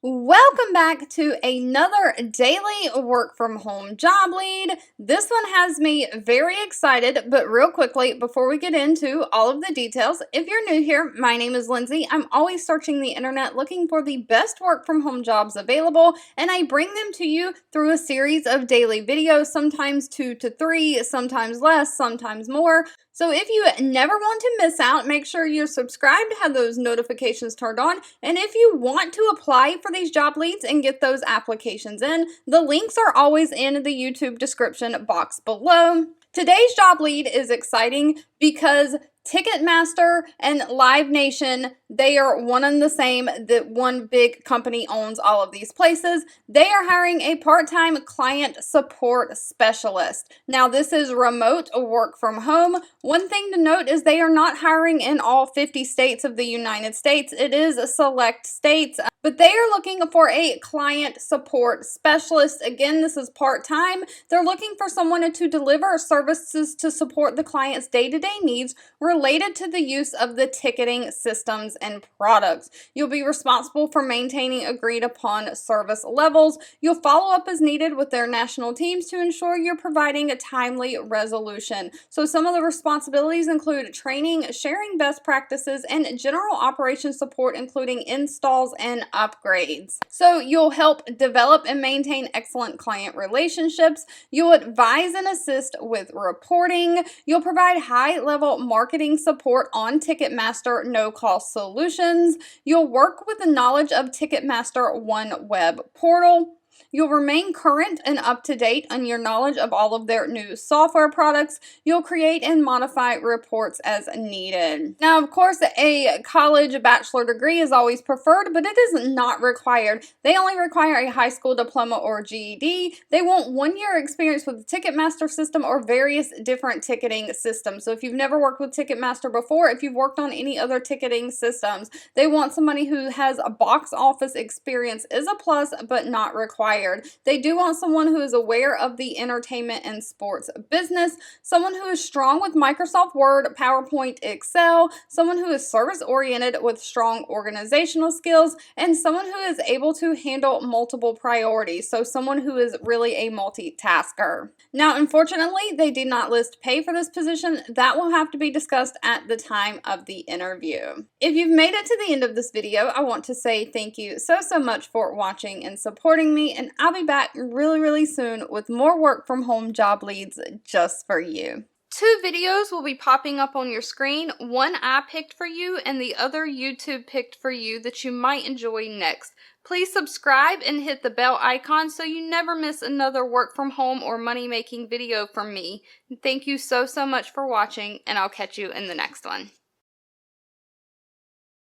Welcome back to another daily work from home job lead. This one has me very excited, but real quickly, before we get into all of the details, if you're new here, my name is Lindsay. I'm always searching the internet looking for the best work from home jobs available, and I bring them to you through a series of daily videos, sometimes 2 to 3, sometimes less, sometimes more. So if you never want to miss out, make sure you're subscribed, have those notifications turned on, and if you want to apply for these job leads and get those applications in, the links are always in the YouTube description box below. Today's job lead is exciting because Ticketmaster and Live Nation, they are one and the same. That one big company owns all of these places. They are hiring a part-time client support specialist. Now, this is remote work from home. One thing to note is they are not hiring in all 50 states of the United States. It is a select states, but they are looking for a client support specialist. Again, this is part-time. They're looking for someone to deliver services to support the client's day-to-day needs related to the use of the ticketing systems and products. You'll be responsible for maintaining agreed upon service levels. You'll follow up as needed with their national teams to ensure you're providing a timely resolution. So some of the responsibilities include training, sharing best practices, and general operation support, including installs and upgrades. So you'll help develop and maintain excellent client relationships. You'll advise and assist with reporting. You'll provide high-level marketing support on Ticketmaster no-cost solutions. You'll work with the knowledge of Ticketmaster One web portal. You'll remain current and up-to-date on your knowledge of all of their new software products. You'll create and modify reports as needed. Now, of course, a college bachelor degree is always preferred, but it is not required. They only require a high school diploma or GED. They want 1 year experience with the Ticketmaster system or various different ticketing systems. So if you've never worked with Ticketmaster before, if you've worked on any other ticketing systems, they want somebody who has a box office experience is a plus, but not required. They do want someone who is aware of the entertainment and sports business, someone who is strong with Microsoft Word, PowerPoint, Excel, someone who is service-oriented with strong organizational skills, and someone who is able to handle multiple priorities, so someone who is really a multitasker. Now, unfortunately, they did not list pay for this position. That will have to be discussed at the time of the interview. If you've made it to the end of this video, I want to say thank you so much for watching and supporting me, and I'll be back really soon with more work from home job leads just for you. 2 videos will be popping up on your screen. One I picked for you and the other YouTube picked for you that you might enjoy next. Please subscribe and hit the bell icon so you never miss another work from home or money making video from me. Thank you so much for watching, and I'll catch you in the next one.